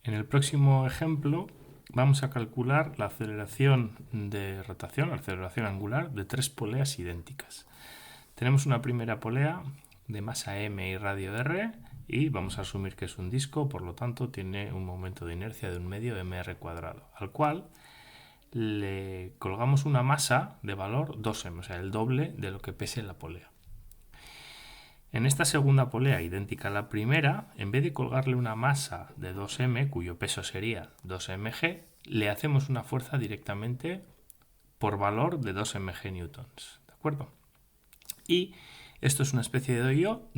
En el próximo ejemplo vamos a calcular la aceleración de rotación, la aceleración angular de tres poleas idénticas. Tenemos una primera polea de masa m y radio r y vamos a asumir que es un disco, por lo tanto tiene un momento de inercia de 1/2 mr cuadrado, al cual le colgamos una masa de valor 2m, o sea, el doble de lo que pese la polea. En esta segunda polea, idéntica a la primera, en vez de colgarle una masa de 2m, cuyo peso sería 2mg, le hacemos una fuerza directamente por valor de 2mg newtons. ¿De acuerdo? Y esto es una especie de yo-yo,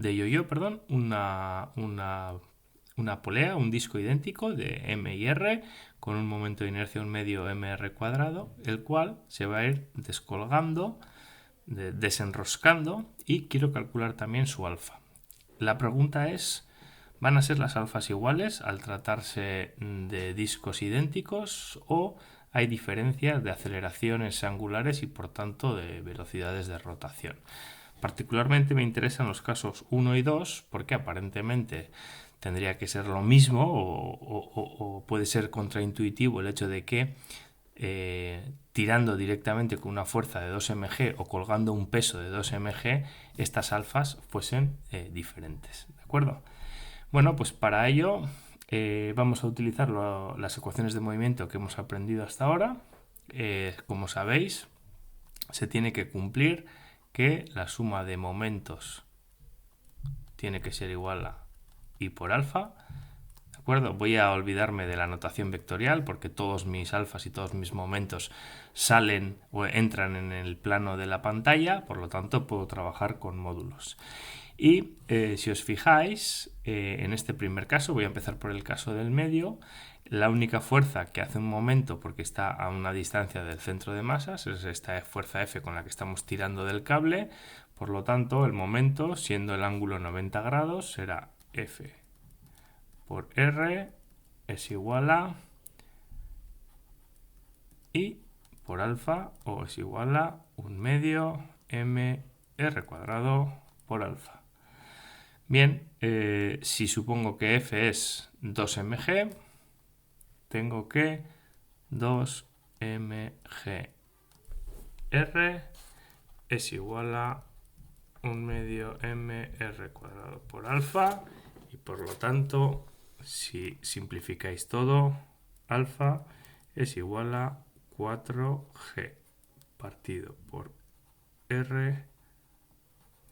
una polea, un disco idéntico de m y r con un momento de inercia 1/2 mr cuadrado, el cual se va a ir descolgando, desenroscando, y quiero calcular también su alfa. La pregunta es, ¿van a ser las alfas iguales al tratarse de discos idénticos o hay diferencias de aceleraciones angulares y por tanto de velocidades de rotación? Particularmente me interesan los casos 1 y 2 porque aparentemente tendría que ser lo mismo o puede ser contraintuitivo el hecho de que tirando directamente con una fuerza de 2mg o colgando un peso de 2mg, estas alfas fuesen diferentes. ¿De acuerdo? Bueno, pues para ello vamos a utilizar las ecuaciones de movimiento que hemos aprendido hasta ahora. Como sabéis, se tiene que cumplir que la suma de momentos tiene que ser igual a I por alfa. ¿De acuerdo? Voy a olvidarme de la notación vectorial porque todos mis alfas y todos mis momentos salen o entran en el plano de la pantalla, por lo tanto puedo trabajar con módulos. Y si os fijáis, en este primer caso, voy a empezar por el caso del medio, la única fuerza que hace un momento porque está a una distancia del centro de masas es esta fuerza F con la que estamos tirando del cable. Por lo tanto, el momento, siendo el ángulo 90 grados, será F por R es igual a I por alfa o es igual a 1/2 mr cuadrado por alfa. Bien, si supongo que F es 2mg, tengo que 2mg R es igual a 1/2 mr cuadrado por alfa y por lo tanto, si simplificáis todo, alfa es igual a 4g partido por r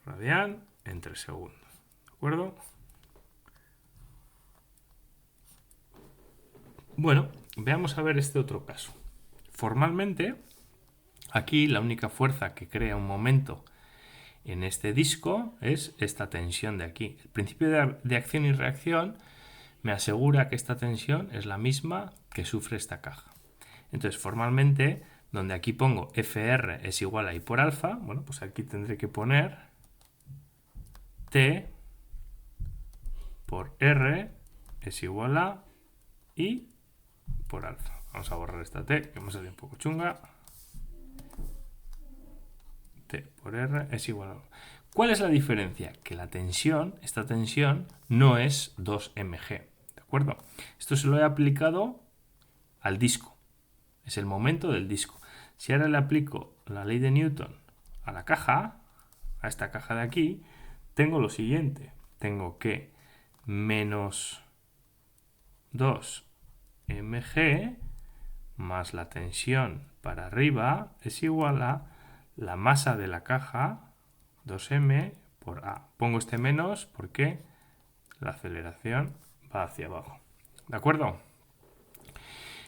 radian entre segundos. ¿De acuerdo? Bueno, veamos a ver este otro caso. Formalmente, aquí la única fuerza que crea un momento en este disco es esta tensión de aquí. El principio de acción y reacción me asegura que esta tensión es la misma que sufre esta caja. Entonces, formalmente, donde aquí pongo Fr es igual a I por alfa, bueno, pues aquí tendré que poner T por R es igual a I por alfa. Vamos a borrar esta T, que me sale un poco chunga. T por R es igual a... ¿Cuál es la diferencia? Que la tensión, esta tensión, no es 2mg. ¿De acuerdo? Esto se lo he aplicado al disco. Es el momento del disco. Si ahora le aplico la ley de Newton a la caja, a esta caja de aquí, tengo lo siguiente. Tengo que menos 2mg más la tensión para arriba es igual a la masa de la caja, 2m por a. Pongo este menos porque la aceleración va hacia abajo. ¿De acuerdo?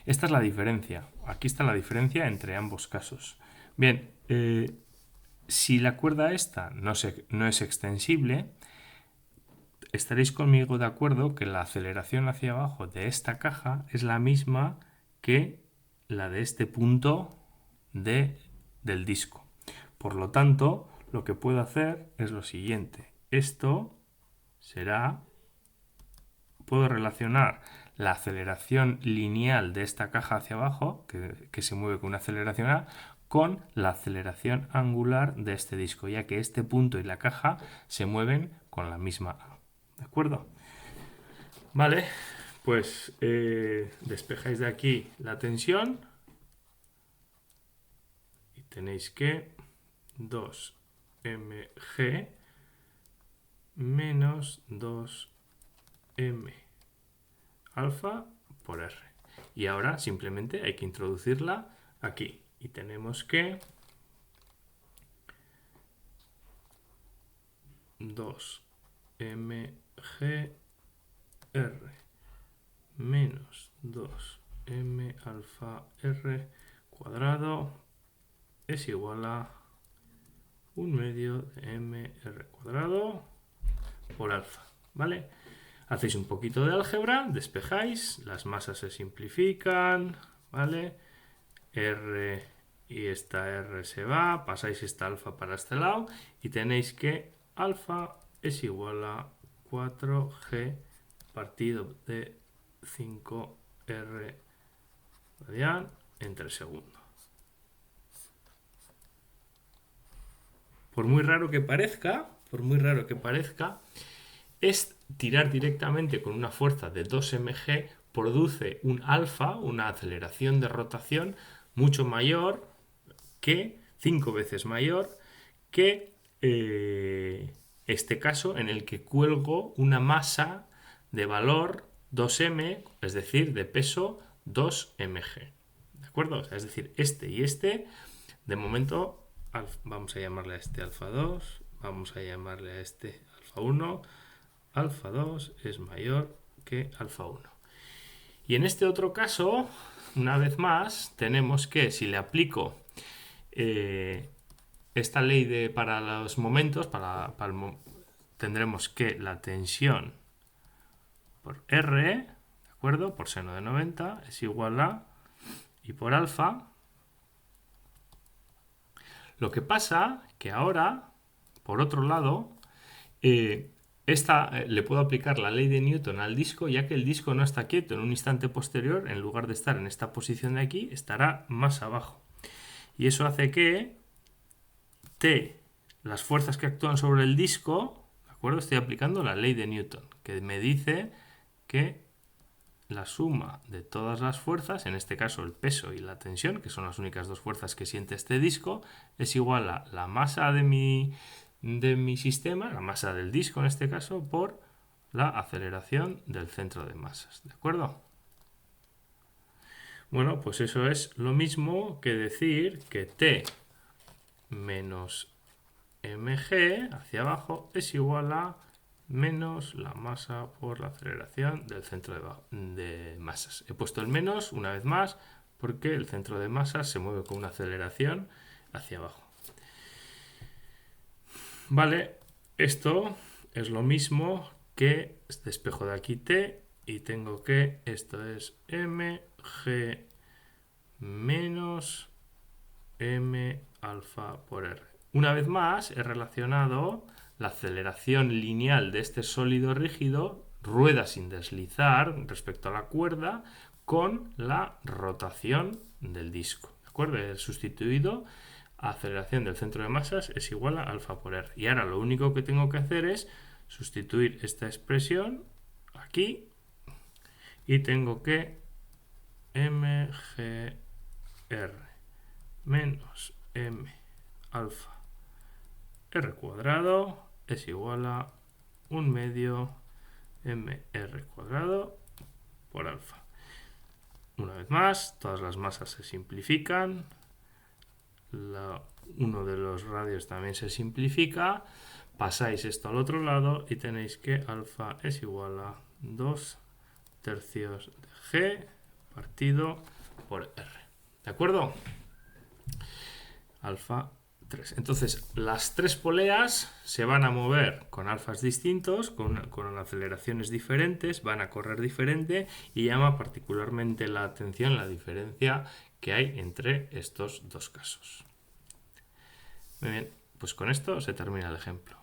Esta es la diferencia. Aquí está la diferencia entre ambos casos. Bien, si la cuerda esta no es extensible, estaréis conmigo de acuerdo que la aceleración hacia abajo de esta caja es la misma que la de este punto del disco. Por lo tanto, lo que puedo hacer es lo siguiente. Esto será... Puedo relacionar la aceleración lineal de esta caja hacia abajo, que se mueve con una aceleración A, con la aceleración angular de este disco, ya que este punto y la caja se mueven con la misma A. ¿De acuerdo? Vale, Pues despejáis de aquí la tensión y tenéis que 2mg menos 2m alfa por r. Y ahora simplemente hay que introducirla aquí. Y tenemos que 2mg r menos 2m alfa r cuadrado es igual a 1/2 de mr cuadrado por alfa, ¿vale? Hacéis un poquito de álgebra, despejáis, las masas se simplifican, ¿vale? R y esta R se va, pasáis esta alfa para este lado y tenéis que alfa es igual a 4G partido de 5R radian entre segundo. Por muy raro que parezca, es tirar directamente con una fuerza de 2mg, produce un alfa, una aceleración de rotación mucho mayor que, 5 veces mayor que este caso en el que cuelgo una masa de valor 2m, es decir, de peso 2mg. ¿De acuerdo? O sea, es decir, este y este, de momento, vamos a llamarle a este alfa 2, vamos a llamarle a este alfa 1, alfa 2 es mayor que alfa 1. Y en este otro caso, una vez más, tenemos que, si le aplico esta ley para los momentos, tendremos que la tensión por R, ¿de acuerdo? Por seno de 90 es igual a, y por alfa. Lo que pasa que ahora, por otro lado, le puedo aplicar la ley de Newton al disco, ya que el disco no está quieto. En un instante posterior, en lugar de estar en esta posición de aquí, estará más abajo. Y eso hace que las fuerzas que actúan sobre el disco, ¿de acuerdo? Estoy aplicando la ley de Newton, que me dice que la suma de todas las fuerzas, en este caso el peso y la tensión, que son las únicas dos fuerzas que siente este disco, es igual a la masa de mi sistema, la masa del disco en este caso, por la aceleración del centro de masas. ¿De acuerdo? Bueno, pues eso es lo mismo que decir que T menos mg hacia abajo es igual a menos la masa por la aceleración del centro de masas. He puesto el menos una vez más porque el centro de masas se mueve con una aceleración hacia abajo. Vale, esto es lo mismo que despejo de aquí T y tengo que esto es mg menos m alfa por r. Una vez más he relacionado la aceleración lineal de este sólido rígido, rueda sin deslizar respecto a la cuerda, con la rotación del disco. ¿De acuerdo? He sustituido aceleración del centro de masas es igual a alfa por r. Y ahora lo único que tengo que hacer es sustituir esta expresión aquí y tengo que mgr menos m alfa r cuadrado es igual a 1/2 mr cuadrado por alfa. Una vez más, todas las masas se simplifican, uno de los radios también se simplifica, pasáis esto al otro lado y tenéis que alfa es igual a 2/3 de g partido por r. ¿De acuerdo? Alfa 3. Entonces, las tres poleas se van a mover con alfas distintos, con aceleraciones diferentes, van a correr diferente y llama particularmente la atención la diferencia que hay entre estos dos casos. Muy bien, pues con esto se termina el ejemplo.